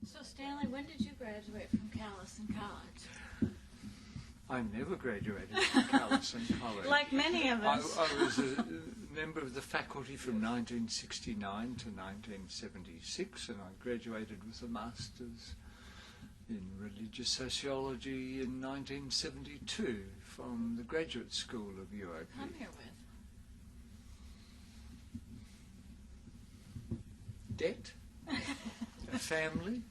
So, Stanley, when did you graduate from Callison College? I never graduated from Callison College. Like many of us. I was a member of the faculty from 1969 to 1976, and I graduated with a Master's in Religious Sociology in 1972 from the Graduate School of UOP. I'm here with. Debt, a family,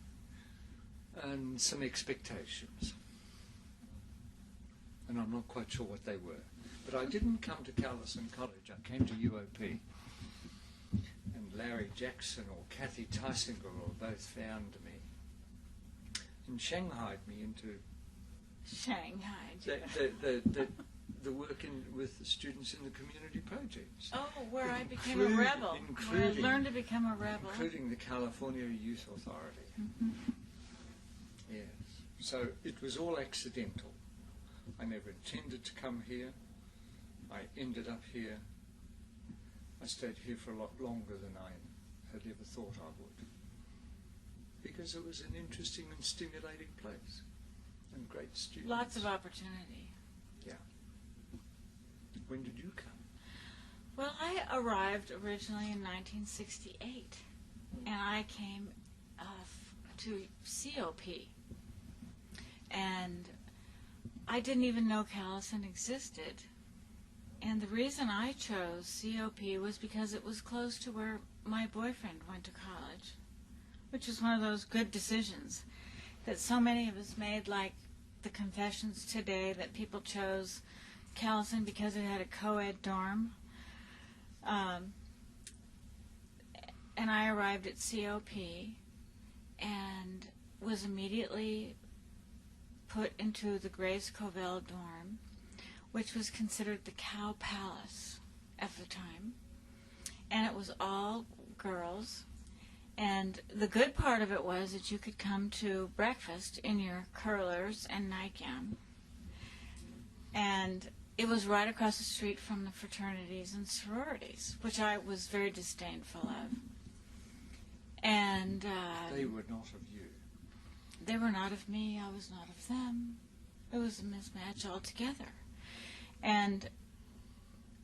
and some expectations. And I'm not quite sure what they were. But I didn't come to Callison College, I came to UOP. And Larry Jackson or Kathy Tysinger both found me and shanghaied me into Shanghai. the work with the students in the community projects. Oh, where I became a rebel. Where I learned to become a rebel. Including the California Youth Authority. Mm-hmm. Yes. So it was all accidental. I never intended to come here. I ended up here. I stayed here for a lot longer than I had ever thought I would. Because it was an interesting and stimulating place. And great students. Lots of opportunity. Yeah. When did you come? Well, I arrived originally in 1968. And I came to COP. And I didn't even know Callison existed. And the reason I chose COP was because it was close to where my boyfriend went to college, which was one of those good decisions that so many of us made, like the confessions today that people chose Callison because it had a co-ed dorm. And I arrived at COP and was immediately put into the Grace Covell dorm, which was considered the Cow Palace at the time. And it was all girls. And the good part of it was that you could come to breakfast in your curlers and nightgown. And it was right across the street from the fraternities and sororities, which I was very disdainful of. And they were not of you. They were not of me, I was not of them. It was a mismatch altogether. And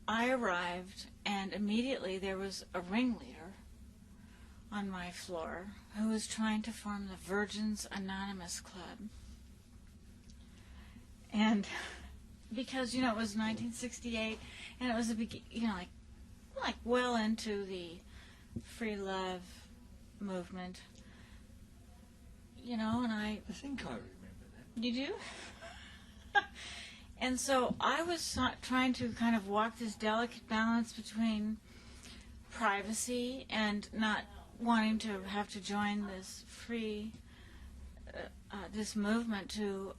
I arrived, and immediately there was a ringleader on my floor who was trying to form the Virgins Anonymous Club. And because, it was 1968, and it was like well into the free love movement, and I think I remember that. You do? And so I was trying to kind of walk this delicate balance between privacy and not wanting to have to join this free, this movement to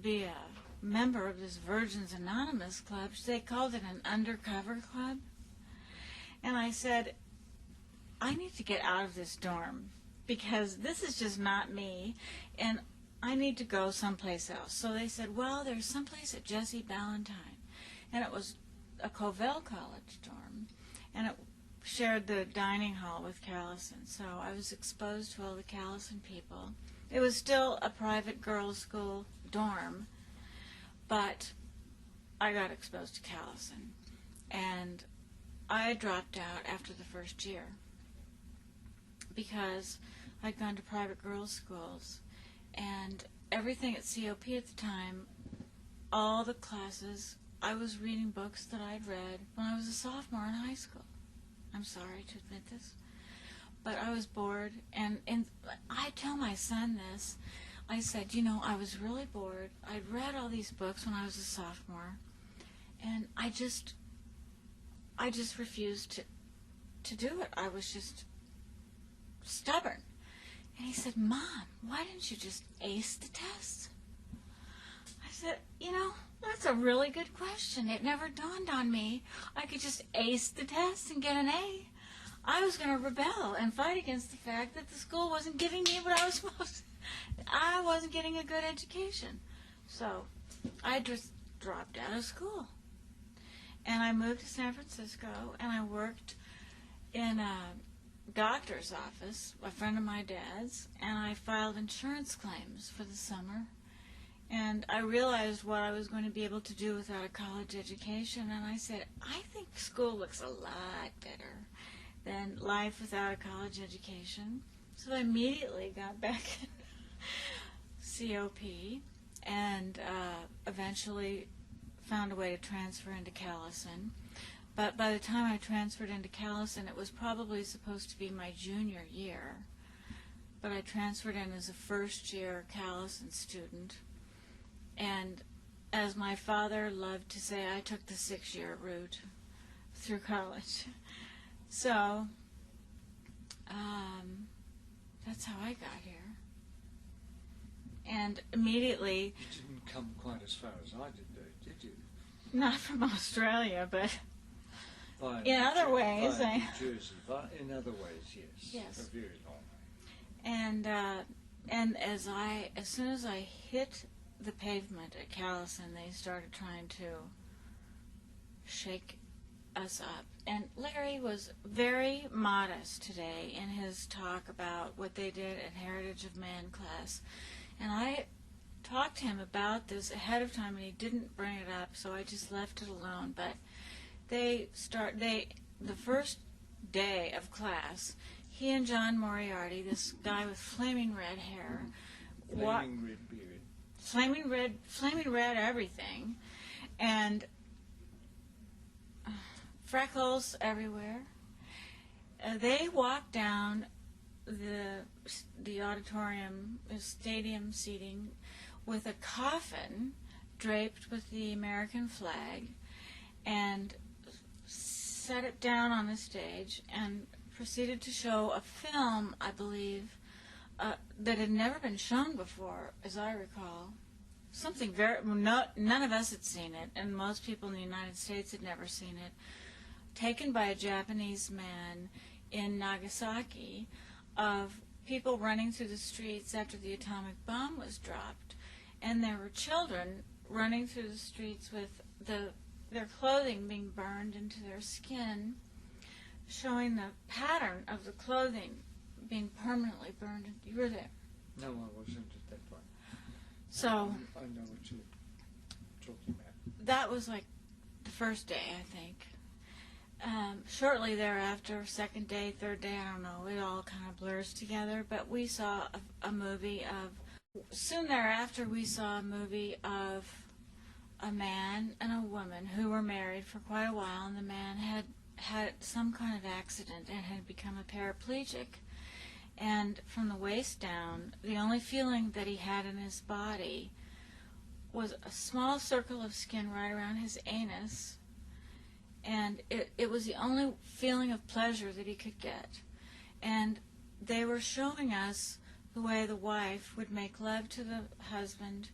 be a member of this Virgins Anonymous Club. They called it an undercover club. And I said, I need to get out of this dorm because this is just not me, and I need to go someplace else. So they said, well, there's someplace at Jesse Ballantyne. And it was a Covell College dorm, and it shared the dining hall with Callison. So I was exposed to all the Callison people. It was still a private girls' school dorm, but I got exposed to Callison. And I dropped out after the first year because I'd gone to private girls' schools. And everything at COP at the time, all the classes, I was reading books that I'd read when I was a sophomore in high school. I'm sorry to admit this. But I was bored, and I tell my son this. I said, I was really bored. I'd read all these books when I was a sophomore, and I just refused to do it. I was just stubborn. And he said, Mom, why didn't you just ace the test? I said, that's a really good question. It never dawned on me I could just ace the test and get an A. I was going to rebel and fight against the fact that the school wasn't giving me what I was supposed to. I wasn't getting a good education. So I just dropped out of school. And I moved to San Francisco, and I worked in doctor's office, a friend of my dad's, and I filed insurance claims for the summer. And I realized what I was going to be able to do without a college education, and I said, I think school looks a lot better than life without a college education. So I immediately got back in COP and eventually found a way to transfer into Callison. But by the time I transferred into Callison, it was probably supposed to be my junior year. But I transferred in as a first-year Callison student. And as my father loved to say, I took the 6-year route through college. So that's how I got here. And immediately... You didn't come quite as far as I did, though, did you? Not from Australia, but Via in other ways. Via New Jersey. In other ways, yes. Yes. A very long way. And as soon as I hit the pavement at Callison, they started trying to shake us up. And Larry was very modest today in his talk about what they did at Heritage of Man class. And I talked to him about this ahead of time, and he didn't bring it up, so I just left it alone. But the first day of class, he and John Moriarty, this guy with flaming red hair, Flaming red beard. flaming red everything, and freckles everywhere. They walked down the auditorium, the stadium seating, with a coffin draped with the American flag, and set it down on the stage and proceeded to show a film, I believe, that had never been shown before, as I recall. Something none of us had seen it, and most people in the United States had never seen it, taken by a Japanese man in Nagasaki, of people running through the streets after the atomic bomb was dropped. And there were children running through the streets with their clothing being burned into their skin, showing the pattern of the clothing being permanently burned. You were there. No, I wasn't at that point. So I know what you're talking about. that was like the first day, I think. Shortly thereafter, second day, third day, I don't know, it all kind of blurs together, but we saw a movie soon thereafter we saw a movie of a man and a woman who were married for quite a while, and the man had some kind of accident and had become a paraplegic. And from the waist down, the only feeling that he had in his body was a small circle of skin right around his anus, and it was the only feeling of pleasure that he could get. And they were showing us the way the wife would make love to the husband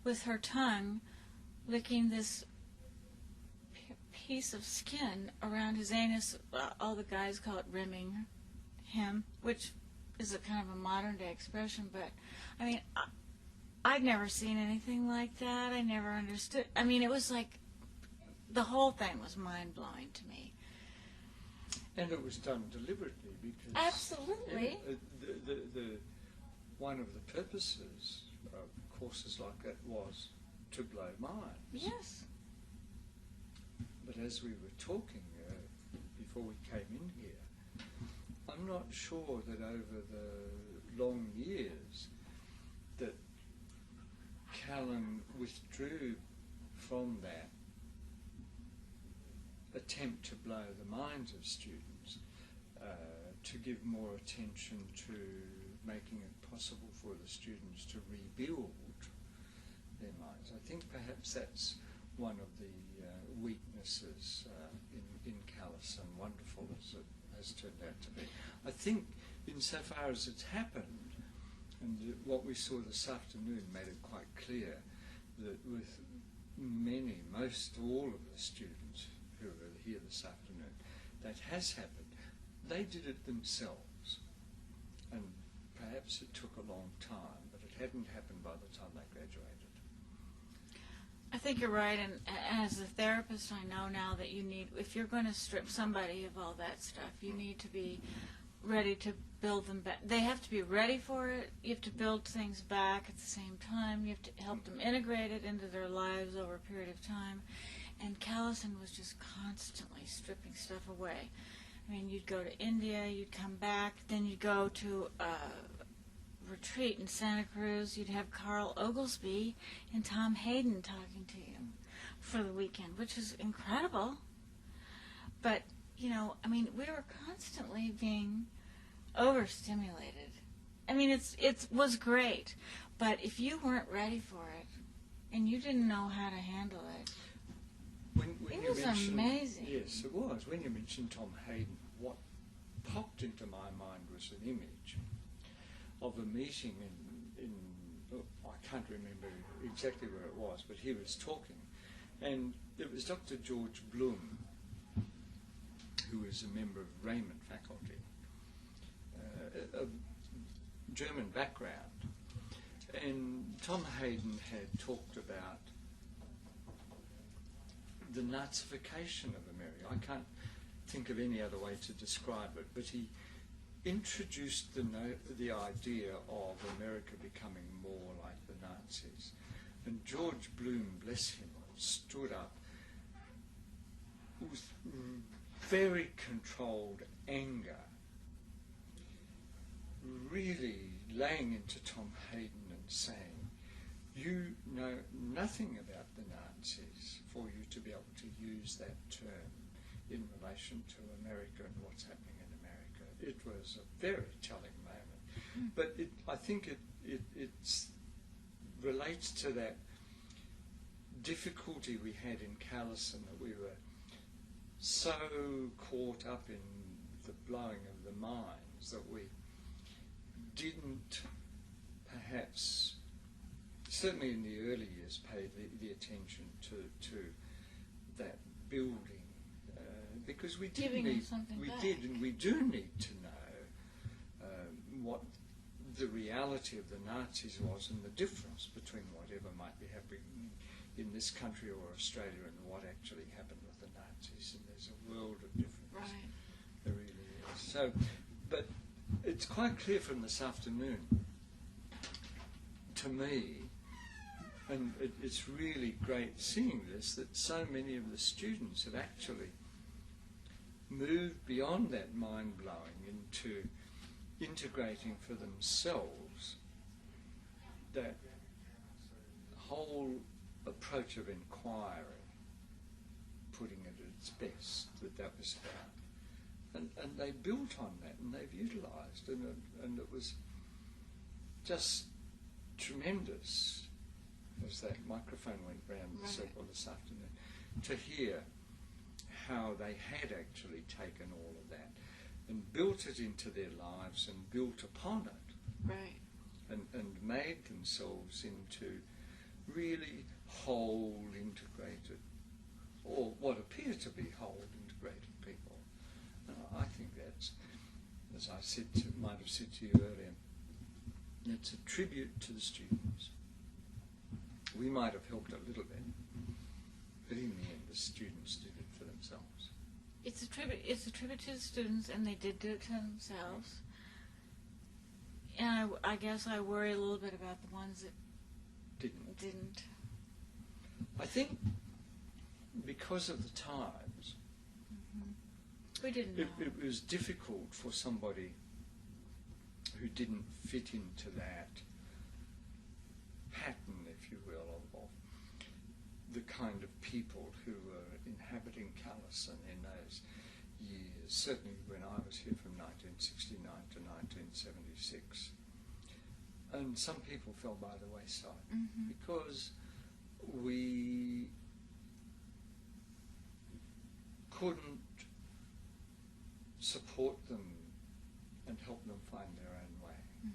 with her tongue, licking this piece of skin around his anus. All the guys call it rimming him, which is a kind of a modern day expression, but I mean, I'd never seen anything like that. I never understood. I mean, it was like the whole thing was mind-blowing to me. And it was done deliberately because... Absolutely. The one of the purposes of courses like that was to blow minds. Yes. But as we were talking before we came in here, I'm not sure that over the long years that Callan withdrew from that attempt to blow the minds of students to give more attention to making it possible for the students to rebuild their minds. I think perhaps that's one of the weaknesses in Callison, wonderful as it has turned out to be. I think insofar as it's happened, and what we saw this afternoon made it quite clear that with most all of the students who are here this afternoon, that has happened. They did it themselves, and perhaps it took a long time, but it hadn't happened by the time they graduated. I think you're right, and as a therapist, I know now that you need, if you're going to strip somebody of all that stuff, you need to be ready to build them back. They have to be ready for it. You have to build things back at the same time. You have to help them integrate it into their lives over a period of time. And Callison was just constantly stripping stuff away. I mean, you'd go to India, you'd come back, then you'd go to a retreat in Santa Cruz. You'd have Carl Oglesby and Tom Hayden talking to you for the weekend, which is incredible. But, you know, I mean, we were constantly being overstimulated. I mean, it was great, but if you weren't ready for it and you didn't know how to handle it, When it you was mentioned- amazing. Yes, it was. When you mentioned Tom Hayden, what popped into my mind was an image of a meeting in I can't remember exactly where it was, but he was talking, and it was Dr. George Bloom, who was a member of Raymond faculty, a German background, and Tom Hayden had talked about the Nazification of America. I can't think of any other way to describe it, but he introduced the idea of America becoming more like the Nazis. And George Bloom, bless him, stood up with very controlled anger, really laying into Tom Hayden and saying, you know nothing about the Nazis for you to be able to use that term in relation to America and what's happening in America. It was a very telling moment. But I think it relates to that difficulty we had in Callison, that we were so caught up in the blowing of the mines that we didn't perhaps, certainly in the early years, pay the attention to that building, because we did Giving them need, something we back. did, and we do need to know what the reality of the Nazis was and the difference between whatever might be happening in this country or Australia and what actually happened with the Nazis. And there's a world of difference. Right. There really is. So, but it's quite clear from this afternoon, to me, and it's really great seeing this, that so many of the students have actually moved beyond that mind-blowing into integrating for themselves that whole approach of inquiry, putting it at its best, that was about. And they built on that, and they've utilised, and it was just tremendous, as that microphone went round the circle this afternoon, to hear how they had actually taken all of that and built it into their lives and built upon it. Right. And made themselves into really whole, integrated, or what appear to be whole, integrated people. And I think that's, as I might have said to you earlier, it's a tribute to the students. We might have helped a little bit, but in the end, the students did it for themselves. It's a tribute to the students, and they did do it to themselves. And I guess I worry a little bit about the ones that didn't. I think because of the times, We didn't know. it was difficult for somebody who didn't fit into that pattern, if you will, of the kind of people who were inhabiting Callison in those years, certainly when I was here from 1969 to 1976. And some people fell by the wayside because we couldn't support them and help them find their own way.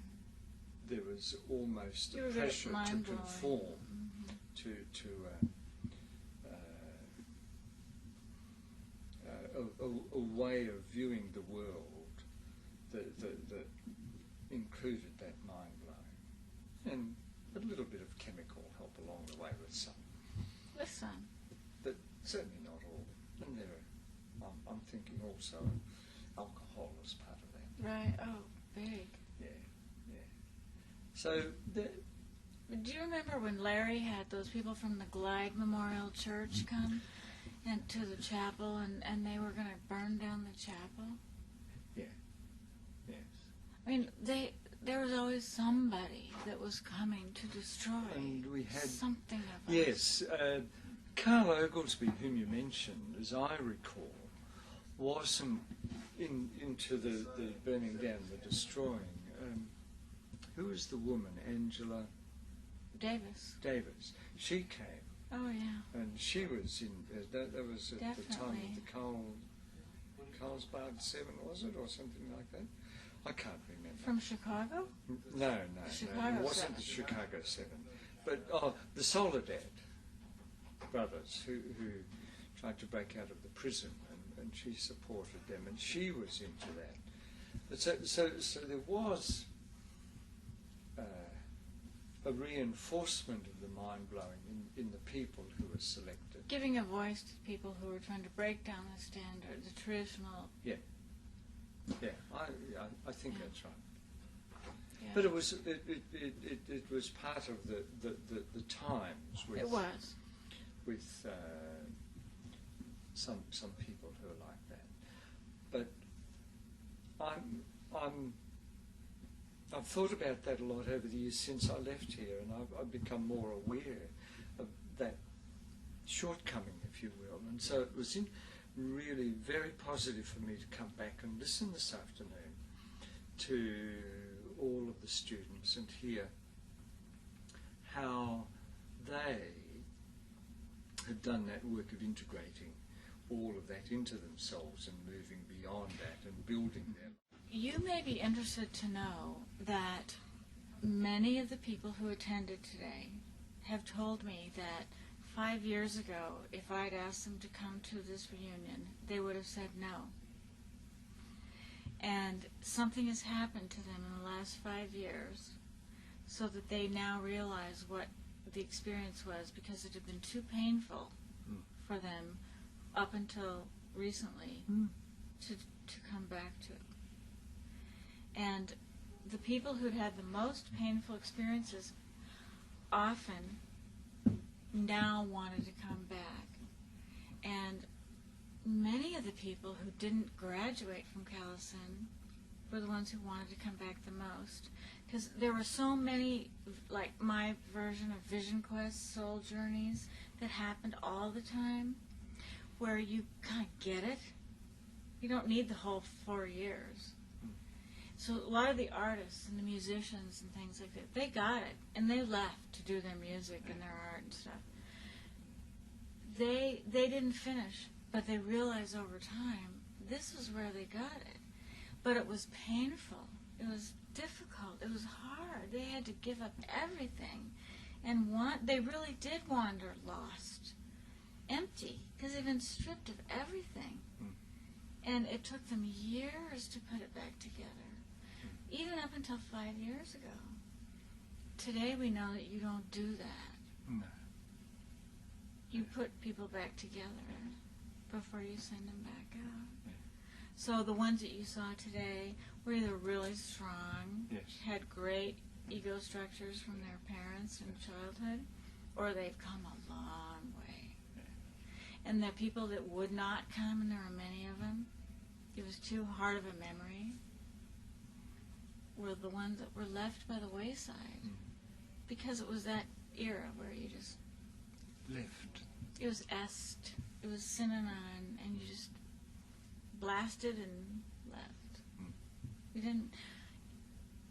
There was almost You a were very pressure to mind-blowing. conform to a way of viewing the world that included that mind-blowing. And a little bit of chemical help along the way with some. Listen. But certainly not all. And I'm thinking also alcohol as part of that. Right. Oh, big. Yeah, yeah. So Do you remember when Larry had those people from the Glide Memorial Church come and to the chapel, and they were going to burn down the chapel? yeah, yes. I mean, there was always somebody that was coming to destroy And we had something of us. yes. Carl Oglesby, whom you mentioned, as I recall, wasn't into the burning down, the destroying. Who was the woman? Angela Davis. She came, Oh, yeah. and she was in. That was at the time Definitely. of the Carlsbad 7, was it, or something like that? I can't remember. From Chicago? No, Chicago it wasn't 7. the Chicago 7, but the Soledad brothers who tried to break out of the prison, and she supported them, and she was into that. But so there was a reinforcement of the mind-blowing in the people who were selected. Giving a voice to people who were trying to break down the standard, the traditional. Yeah, I think that's right. Yeah. But it was part of the times with It was. with some people who are like that. But I've thought about that a lot over the years since I left here, and I've become more aware of that shortcoming, if you will. And so it was really very positive for me to come back and listen this afternoon to all of the students and hear how they had done that work of integrating all of that into themselves and moving beyond that and building their. You may be interested to know that many of the people who attended today have told me that 5 years ago, if I'd asked them to come to this reunion, they would have said no. And something has happened to them in the last 5 years so that they now realize what the experience was, because it had been too painful for them up until recently to come back to. And the people who'd had the most painful experiences often now wanted to come back. And many of the people who didn't graduate from Callison were the ones who wanted to come back the most. Because there were so many, like my version of Vision Quest soul journeys that happened all the time, where you kind of get it. You don't need the whole 4 years. So a lot of the artists and the musicians and things like that, they got it, and they left to do their music and their art and stuff. They didn't finish, but they realized over time this was where they got it. But it was painful. It was difficult. It was hard. They had to give up everything, and they really did wander lost, empty, because they'd been stripped of everything. And it took them years to put it back together. Even up until 5 years ago. Today we know that you don't do that. No. You put people back together before you send them back out. So the ones that you saw today were either really strong, Yes. had great ego structures from their parents in childhood, or they've come a long way. And the people that would not come, and there were many of them, it was too hard of a memory, were the ones that were left by the wayside, because it was that era where you just Left. it was est, it was synonym, and you just blasted and left. You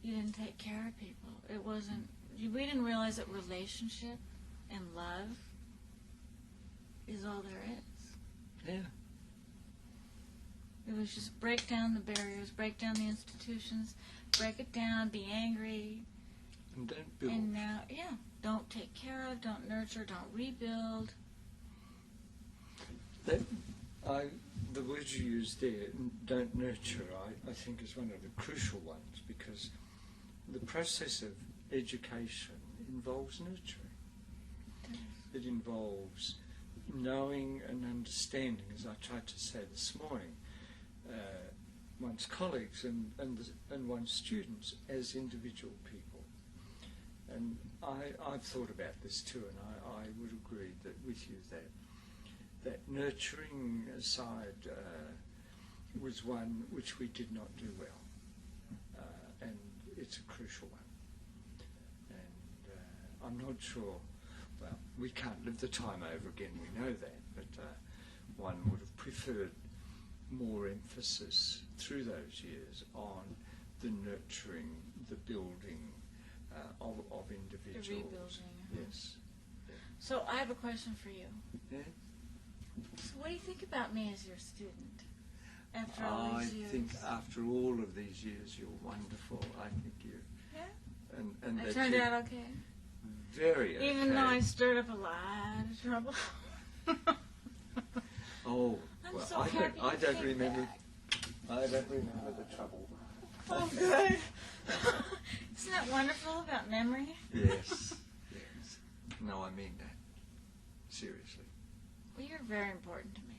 didn't take care of people. It wasn't. We didn't realize that relationship and love is all there is. Yeah. It was just break down the barriers, break down the institutions, break it down, be angry. And don't build. And now, don't take care of, don't nurture, don't rebuild. The words you used there, don't nurture, I think is one of the crucial ones, because the process of education involves nurturing. It involves knowing and understanding, as I tried to say this morning, one's colleagues and one's students as individual people. And I've thought about this too, and I would agree with you that nurturing side was one which we did not do well, and it's a crucial one. And I'm not sure, well, we can't live the time over again, we know that, but one would have preferred more emphasis through those years on the nurturing, the building of individuals. The rebuilding. Yes. So I have a question for you. Yeah? So what do you think about me as your student after all I these years? think after all of these years, you're wonderful. I think you. Yeah? And I that turned you're out okay. very okay. Even though I stirred up a lot of trouble. Oh, I'm well, so I happy don't you came remember. back. I don't remember the trouble. Oh, good. Isn't that wonderful about memory? Yes. Yes. No, I mean that. Seriously. Well, you're very important to me.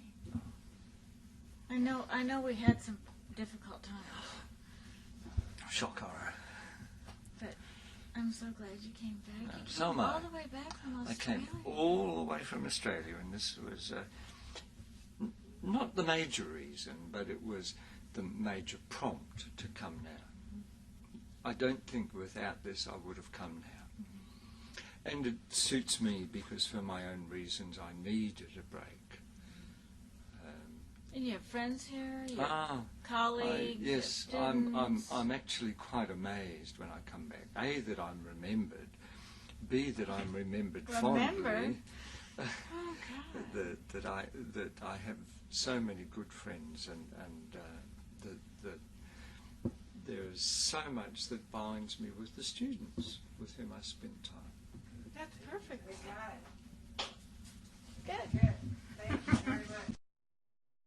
I know we had some difficult times, Shock horror. but I'm so glad you came back. You So came am I. all the way back from I Australia. came all the way from Australia, and this was not the major reason, but it was the major prompt to come now. I don't think without this I would have come now. And it suits me because for my own reasons I needed a break. And you have friends here, you have colleagues, yes, students. I'm actually quite amazed when I come back. A, that I'm remembered. B, that I'm remembered fondly. Oh, God. that I have so many good friends, and that there is so much that binds me with the students with whom